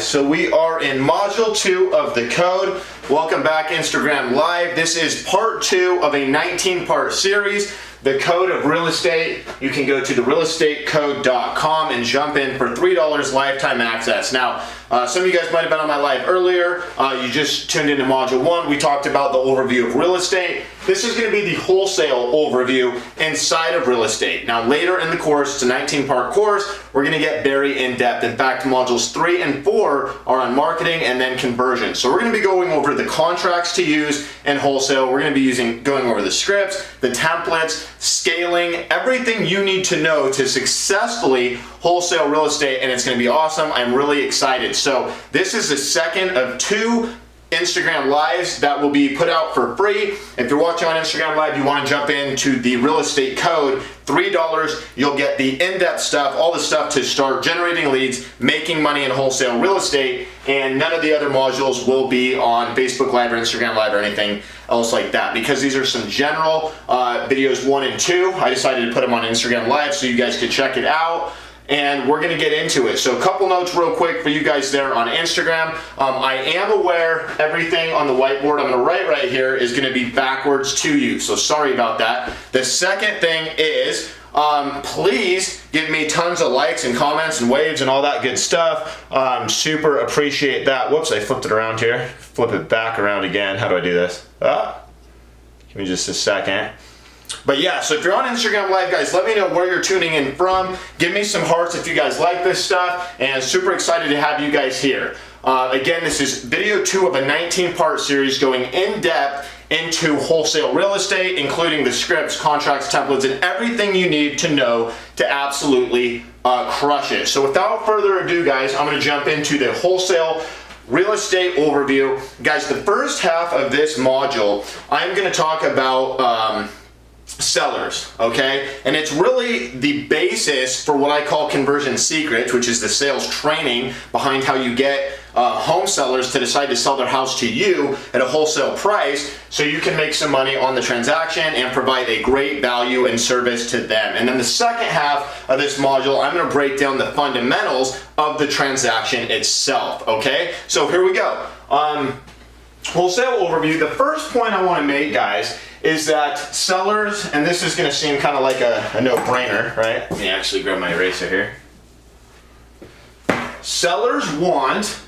guys, so we are in module 2 of the code. Welcome back Instagram Live. This is part 2 of a 19-part series, the code of real estate. You can go to therealestatecode.com and jump in for $3 lifetime access. Now, some of you guys might have been on my live earlier. You just tuned into module 1. We talked about the overview of real estate. This is going to be the wholesale overview inside of real estate. Now, later in the course, it's a 19-part course, we're going to get very in-depth. In fact, modules 3 and 4 are on marketing and then conversion. So we're going to be going over the contracts to use in wholesale. We're going to be going over the scripts, the templates, scaling, everything you need to know to successfully wholesale real estate, and it's going to be awesome. I'm really excited. So this is the second of 2 Instagram Lives that will be put out for free. If you're watching on Instagram Live, you want to jump into the real estate code, $3, you'll get the in-depth stuff, all the stuff to start generating leads, making money in wholesale real estate, and none of the other modules will be on Facebook Live or Instagram Live or anything else like that, because these are some general videos 1 and 2. I decided to put them on Instagram Live so you guys could check it out. And we're going to get into it. So a couple notes real quick for you guys there on Instagram. I am aware everything on the whiteboard I'm going to write right here is going to be backwards to you. So sorry about that. The second thing is, please give me tons of likes and comments and waves and all that good stuff. Super appreciate that. Whoops, I flipped it around here. Flip it back around again. How do I do this? Give me just a second. But yeah, so if you're on Instagram Live, guys, let me know where you're tuning in from. Give me some hearts if you guys like this stuff, and super excited to have you guys here. Again, this is video 2 of a 19-part series going in depth into wholesale real estate, including the scripts, contracts, templates, and everything you need to know to absolutely crush it. So without further ado, guys, I'm going to jump into the wholesale real estate overview. Guys, the first half of this module, I'm going to talk about sellers, okay? And it's really the basis for what I call conversion secrets, which is the sales training behind how you get home sellers to decide to sell their house to you at a wholesale price so you can make some money on the transaction and provide a great value and service to them. And then the second half of this module, I'm going to break down the fundamentals of the transaction itself, okay? So here we go. Wholesale overview. The first point I want to make, guys, is that sellers, and this is going to seem kind of like a no-brainer, right? Let me actually grab my eraser here. Sellers want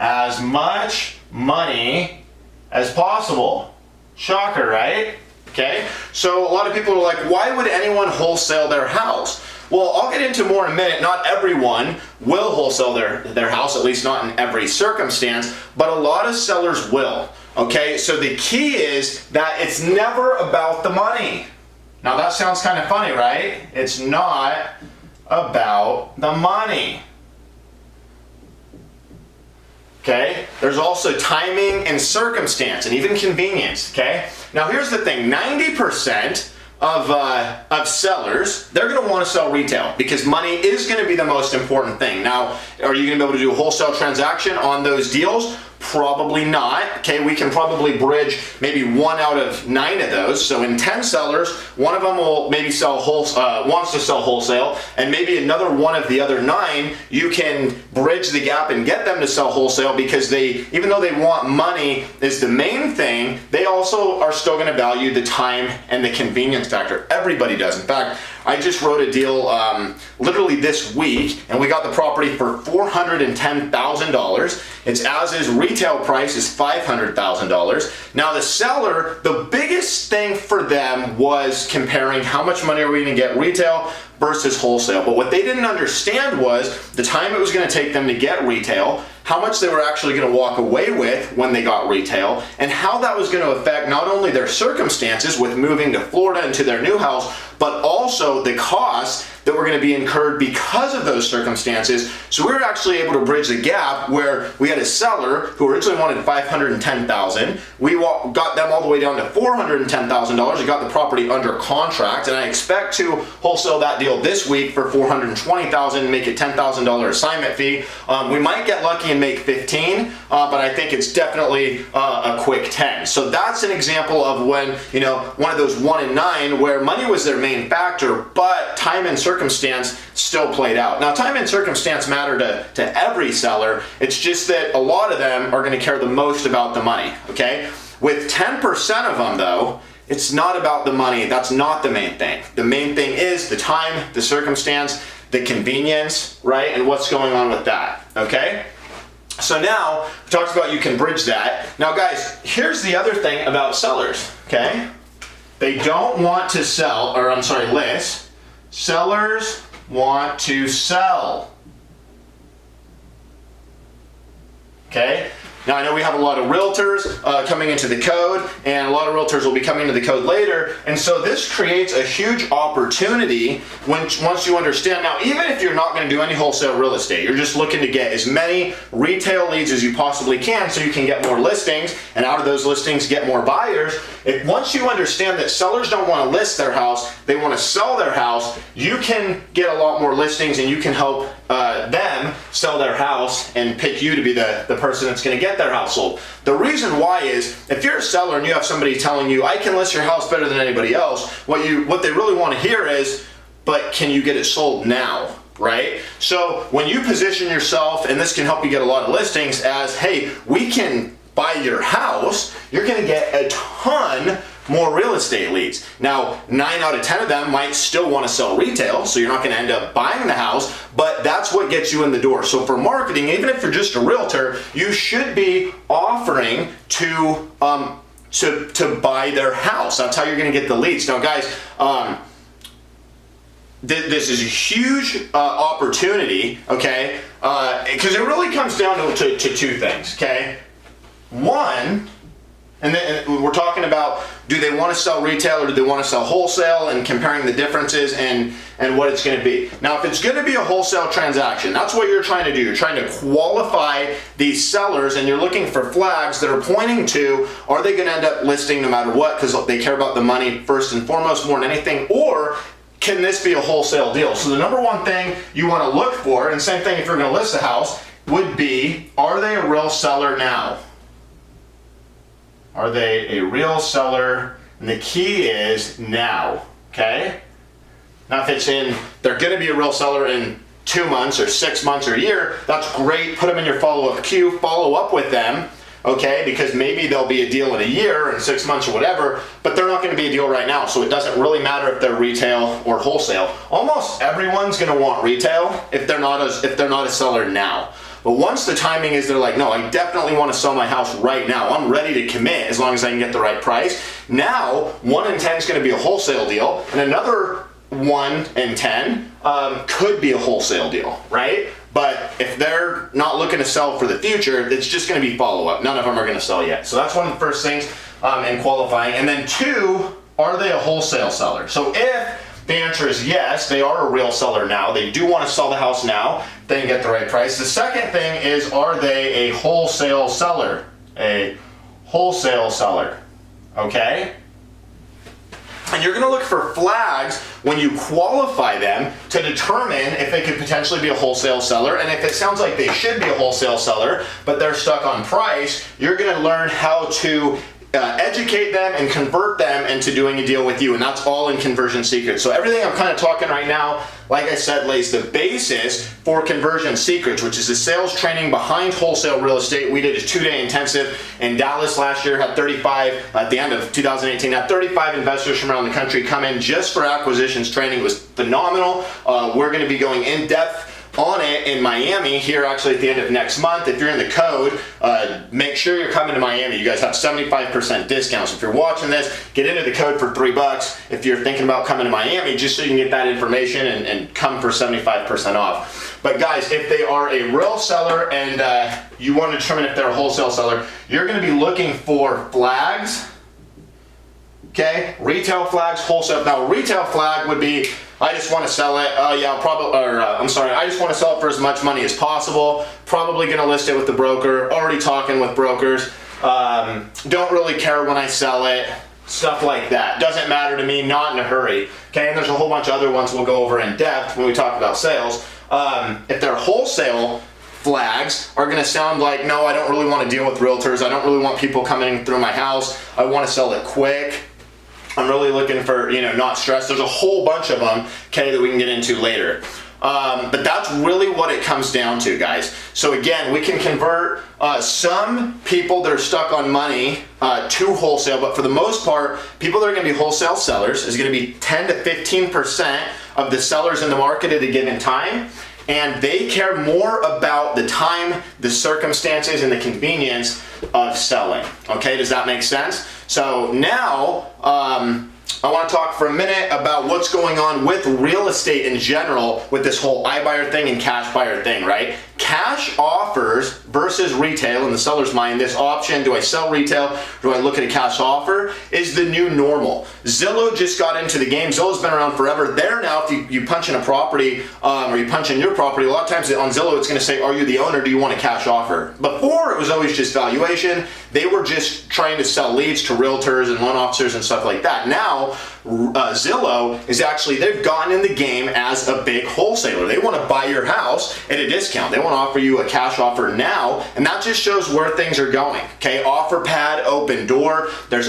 as much money as possible. Shocker, right? Okay, so a lot of people are like, why would anyone wholesale their house? Well, I'll get into more in a minute. Not everyone will wholesale their house, at least not in every circumstance, but a lot of sellers will. Okay, so the key is that it's never about the money. Now that sounds kind of funny, right? It's not about the money. Okay, there's also timing and circumstance and even convenience, okay? Now here's the thing, 90% of sellers, they're going to want to sell retail because money is going to be the most important thing. Now, are you going to be able to do a wholesale transaction on those deals? Probably not. Okay, we can probably bridge maybe 1 out of 9 of those. So in 10 sellers, 1 of them will maybe wants to sell wholesale, and maybe another 1 of the other 9, you can bridge the gap and get them to sell wholesale because they, even though they want money is the main thing, they also are still going to value the time and the convenience factor. Everybody does. In fact, I just wrote a deal literally this week, and we got the property for $410,000. Its as-is retail price is $500,000. Now the seller, the biggest thing for them was comparing how much money are we going to get retail versus wholesale. But what they didn't understand was the time it was going to take them to get retail, how much they were actually going to walk away with when they got retail, and how that was going to affect not only their circumstances with moving to Florida into their new house, but also the costs that were going to be incurred because of those circumstances. So we were actually able to bridge the gap where we had a seller who originally wanted $510,000. We got them all the way down to $410,000. We got the property under contract, and I expect to wholesale that deal this week for $420,000, make a $10,000 assignment fee. We might get lucky and make 15, but I think it's definitely a quick 10. So that's an example of when, you know, one of those 1 in 9 where money was their main main factor, but time and circumstance still played out. Now, time and circumstance matter to every seller. It's just that a lot of them are going to care the most about the money, okay? With 10% of them, though, it's not about the money. That's not the main thing. The main thing is the time, the circumstance, the convenience, right? And what's going on with that, okay? So now, we talked about you can bridge that. Now guys, here's the other thing about sellers, okay? They don't want to sell, or I'm sorry, list. Sellers want to sell. Okay? Now I know we have a lot of realtors coming into the code, and a lot of realtors will be coming to the code later, and so this creates a huge opportunity once you understand. Now, even if you're not going to do any wholesale real estate, you're just looking to get as many retail leads as you possibly can so you can get more listings, and out of those listings get more buyers. Once you understand that sellers don't want to list their house, they want to sell their house, you can get a lot more listings, and you can help them sell their house and pick you to be the person that's going to get their house sold. The reason why is, if you're a seller and you have somebody telling you, I can list your house better than anybody else, what they really want to hear is, but can you get it sold now, right? So when you position yourself, and this can help you get a lot of listings, as, hey, we can buy your house, you're going to get a ton more real estate leads. Now, 9 out of 10 of them might still want to sell retail, so you're not going to end up buying the house, but that's what gets you in the door. So for marketing, even if you're just a realtor, you should be offering to buy their house. That's how you're going to get the leads. Now, guys, this is a huge opportunity, okay? Because it really comes down to two things, okay? One, and then we're talking about, do they want to sell retail or do they want to sell wholesale, and comparing the differences and what it's going to be. Now, if it's going to be a wholesale transaction, that's what you're trying to do. You're trying to qualify these sellers, and you're looking for flags that are pointing to, are they going to end up listing no matter what because they care about the money first and foremost more than anything, or can this be a wholesale deal? So the number one thing you want to look for, and same thing if you're going to list a house, would be, are they a real seller now? Are they a real seller? And the key is now, okay? Now if they're gonna be a real seller in 2 months or 6 months or a year, that's great. Put them in your follow-up queue, follow up with them, okay? Because maybe there'll be a deal in a year or in 6 months or whatever, but they're not gonna be a deal right now, so it doesn't really matter if they're retail or wholesale. Almost everyone's gonna want retail if they're not a seller now. But once the timing is, they're like, no, I definitely want to sell my house right now. I'm ready to commit as long as I can get the right price. Now, 1 in 10 is going to be a wholesale deal, and another 1 in 10 could be a wholesale deal, right? But if they're not looking to sell for the future, it's just going to be follow-up. None of them are going to sell yet. So that's one of the first things in qualifying. And then 2, are they a wholesale seller? So if the answer is yes, they are a real seller now, they do want to sell the house now, they can get the right price. The second thing is, are they a wholesale seller? A wholesale seller, okay? And you're gonna look for flags when you qualify them to determine if they could potentially be a wholesale seller. And if it sounds like they should be a wholesale seller, but they're stuck on price, you're gonna learn how to educate them and convert them into doing a deal with you, and that's all in Conversion Secrets. So everything I'm kind of talking right now, like I said, lays the basis for Conversion Secrets, which is the sales training behind wholesale real estate. We did a 2-day intensive in Dallas last year, had 35, at the end of 2018, had 35 investors from around the country come in just for acquisitions training. It was phenomenal. We're going to be going in depth on it in Miami here actually at the end of next month. If you're in the code, make sure you're coming to Miami. You guys have 75% discounts. If you're watching this, get into the code for $3 if you're thinking about coming to Miami, just so you can get that information and come for 75% off. But guys, if they are a real seller and you want to determine if they're a wholesale seller, you're going to be looking for flags, okay? Retail flags, wholesale. Now, a retail flag would be, I just want to sell it. I just want to sell it for as much money as possible. Probably going to list it with the broker. Already talking with brokers. Don't really care when I sell it. Stuff like that. Doesn't matter to me. Not in a hurry. Okay, and there's a whole bunch of other ones we'll go over in depth when we talk about sales. If they're wholesale flags, are going to sound like, no, I don't really want to deal with realtors. I don't really want people coming through my house. I want to sell it quick. I'm really looking for, not stress. There's a whole bunch of them, okay, that we can get into later. But that's really what it comes down to, guys. So again, we can convert some people that are stuck on money to wholesale, but for the most part, people that are going to be wholesale sellers is going to be 10 to 15% of the sellers in the market at a given time. And they care more about the time, the circumstances, and the convenience of selling. Okay, does that make sense? So now, I want to talk for a minute about what's going on with real estate in general with this whole iBuyer thing and cash buyer thing, right? Cash offers versus retail in the seller's mind, this option, do I sell retail, do I look at a cash offer, is the new normal. Zillow just got into the game. Zillow's been around forever. There now, if you punch in a property or you punch in your property, a lot of times on Zillow it's going to say, are you the owner, do you want a cash offer? Before it was always just valuation. They were just trying to sell leads to realtors and loan officers and stuff like that. Now, Zillow is actually, they've gotten in the game as a big wholesaler. They want to buy your house at a discount. They want to offer you a cash offer now, and that just shows where things are going. Okay, OfferPad, Open Door. There's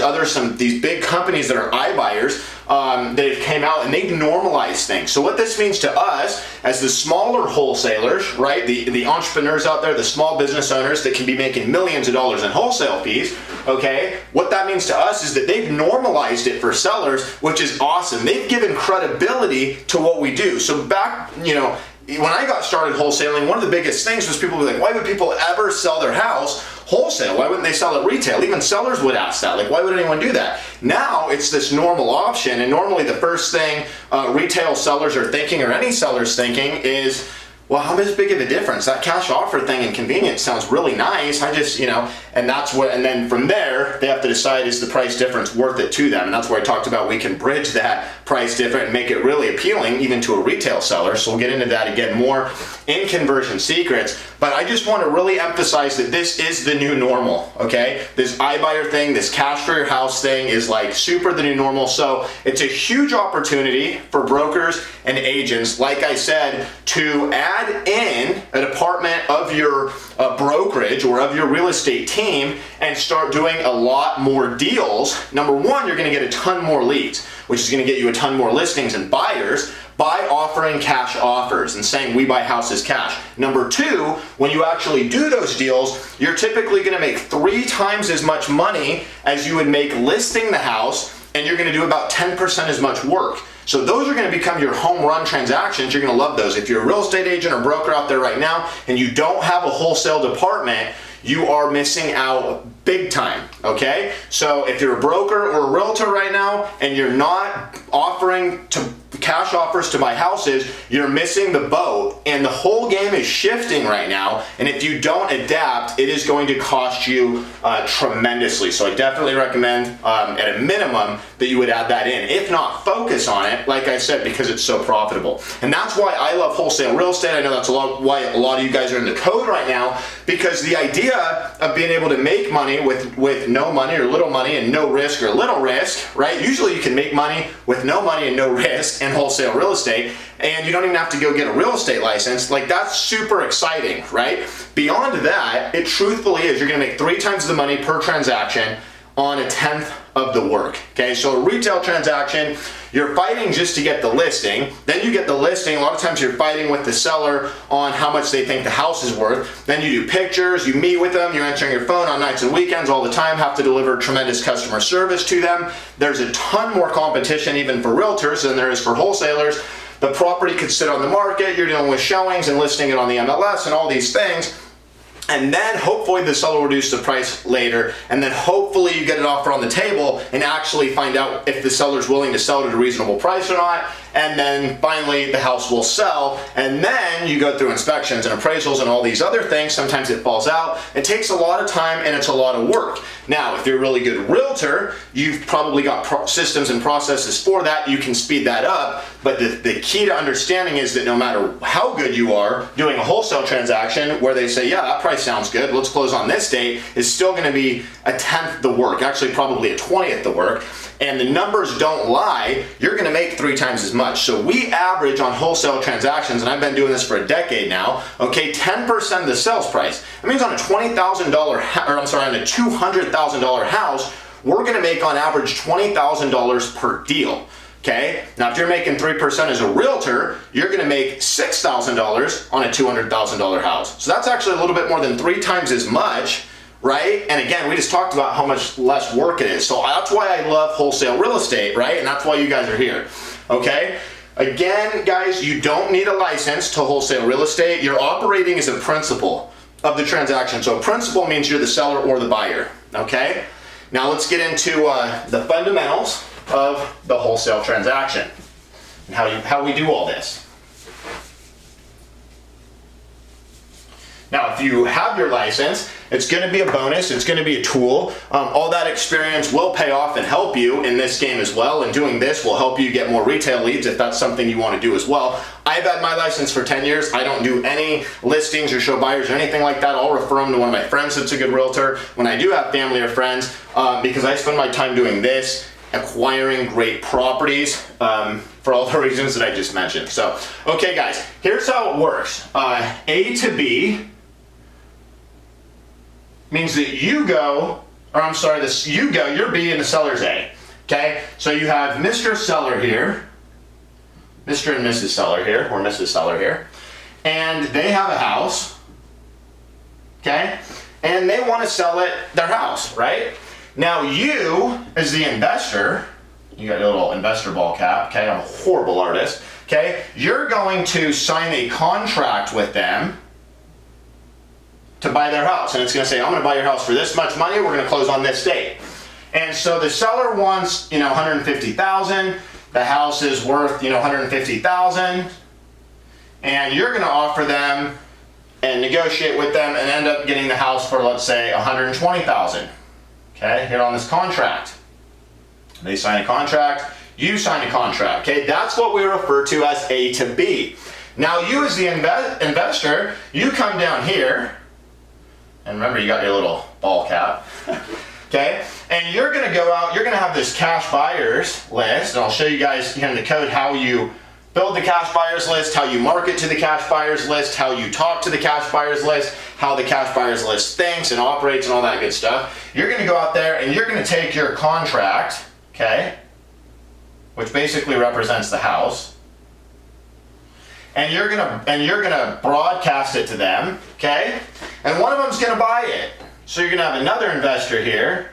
these big companies that are iBuyers that came out and they've normalized things. So what this means to us as the smaller wholesalers, right, the entrepreneurs out there, the small business owners that can be making millions of dollars in wholesale fees, okay, what that means to us is that they've normalized it for sellers, which is awesome. They've given credibility to what we do. So back, when I got started wholesaling, one of the biggest things was people would be like, why would people ever sell their house wholesale? Why wouldn't they sell it retail? Even sellers would ask that. Like, why would anyone do that? Now it's this normal option, and normally the first thing retail sellers are thinking, or any seller's thinking, is, well, how big of a difference? That cash offer thing and convenience sounds really nice. I just, and that's what, and then from there, they have to decide, is the price difference worth it to them? And that's where I talked about we can bridge that price difference and make it really appealing even to a retail seller. So we'll get into that again more in Conversion Secrets. But I just want to really emphasize that this is the new normal, okay? This iBuyer thing, this cash for your house thing is like super the new normal. So it's a huge opportunity for brokers and agents, like I said, to add in a department of your brokerage or of your real estate team and start doing a lot more deals. Number one, you're going to get a ton more leads, which is going to get you a ton more listings and buyers by offering cash offers and saying we buy houses cash. Number two, when you actually do those deals, you're typically going to make 3 times as much money as you would make listing the house, and you're going to do about 10% as much work. So those are going to become your home run transactions. You're going to love those. If you're a real estate agent or broker out there right now and you don't have a wholesale department, you are missing out big time, okay? So if you're a broker or a realtor right now and you're not offering cash offers to buy houses, you're missing the boat, and the whole game is shifting right now, and if you don't adapt, it is going to cost you tremendously. So I definitely recommend at a minimum that you would add that in. If not, focus on it, like I said, because it's so profitable. And that's why I love wholesale real estate. I know that's why a lot of you guys are in the code right now, because the idea of being able to make money with no money or little money and no risk or little risk, right? Usually you can make money with no money and no risk in wholesale real estate, and you don't even have to go get a real estate license. Like, that's super exciting, right? Beyond that, it truthfully is, you're gonna make 3 times the money per transaction on 1/10 of the work, okay? So a retail transaction, you're fighting just to get the listing. Then you get the listing. A lot of times you're fighting with the seller on how much they think the house is worth. Then you do pictures, you meet with them, you're answering your phone on nights and weekends all the time, have to deliver tremendous customer service to them. There's a ton more competition even for realtors than there is for wholesalers. The property could sit on the market, you're dealing with showings and listing it on the MLS and all these things. And then hopefully the seller will reduce the price later, and then hopefully you get an offer on the table and actually find out if the seller's willing to sell it at a reasonable price or not. And then finally the house will sell, and then you go through inspections and appraisals and all these other things. Sometimes it falls out. It takes a lot of time and it's a lot of work. Now, if you're a really good realtor, you've probably got systems and processes for that. You can speed that up. But the key to understanding is that no matter how good you are doing a wholesale transaction where they say, yeah, that price sounds good, let's close on this date, is still going to be 1/10 the work, actually probably 1/20 the work. And the numbers don't lie, you're gonna make 3 times as much. So we average on wholesale transactions, and I've been doing this for a decade now, okay, 10% of the sales price. That means on a $20,000, or I'm sorry, on a $200,000 house, we're gonna make on average $20,000 per deal. Okay, now if you're making 3% as a realtor, you're gonna make $6,000 on a $200,000 house. So that's actually a little bit more than 3 times as much, right? And again, we just talked about how much less work it is. So that's why I love wholesale real estate, right? And that's why you guys are here, okay? Again, guys, you don't need a license to wholesale real estate. You're operating as a principal of the transaction. So principal means you're the seller or the buyer, okay? Now let's get into the fundamentals of the wholesale transaction and how we do all this. Now, if you have your license, it's going to be a bonus. It's going to be a tool. All that experience will pay off and help you in this game as well. And doing this will help you get more retail leads if that's something you want to do as well. I've had my license for 10 years. I don't do any listings or show buyers or anything like that. I'll refer them to one of my friends that's a good realtor when I do have family or friends, because I spend my time doing this, acquiring great properties, for all the reasons that I just mentioned. So, okay guys, here's how it works. A to B means that you go, or I'm sorry, you go, you're B and the seller's A, okay? So you have Mr. Seller here, Mr. and Mrs. Seller here, or Mrs. Seller here, and they have a house, okay? And they want to sell their house, right? Now you, as the investor, you got your little investor ball cap, okay? I'm a horrible artist, okay? You're going to sign a contract with them to buy their house. And it's gonna say, I'm gonna buy your house for this much money, we're gonna close on this date. And so the seller wants, $150,000, the house is worth, $150,000, and you're gonna offer them and negotiate with them and end up getting the house for, let's say, $120,000, okay, here on this contract. They sign a contract, you sign a contract, okay? That's what we refer to as A to B. Now you as the investor, you come down here, and remember, you got your little ball cap, okay? And you're gonna go out, you're gonna have this cash buyers list, and I'll show you guys here in the code how you build the cash buyers list, how you market to the cash buyers list, how you talk to the cash buyers list, how the cash buyers list thinks and operates and all that good stuff. You're gonna go out there and you're gonna take your contract, okay, which basically represents the house, and you're gonna broadcast it to them, okay? And one of them's gonna buy it. So you're gonna have another investor here.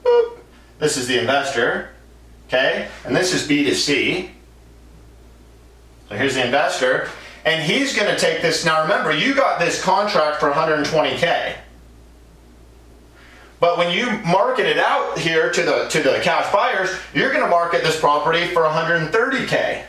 Boop. This is the investor, okay? And this is B to C. So here's the investor, and he's gonna take this. Now remember, you got this contract for 120K. But when you market it out here to the cash buyers, you're gonna market this property for 130K.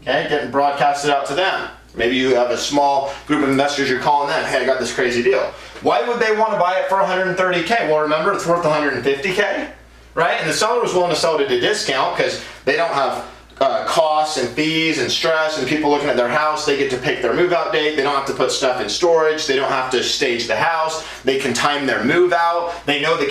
Okay, getting broadcasted out to them. Maybe you have a small group of investors, you're calling them, hey, I got this crazy deal. Why would they want to buy it for 130K? Well, remember, it's worth 150K, right? And the seller was willing to sell it at a discount because they don't have costs and fees and stress and people looking at their house. They get to pick their move out date. They don't have to put stuff in storage. They don't have to stage the house. They can time their move out. They know the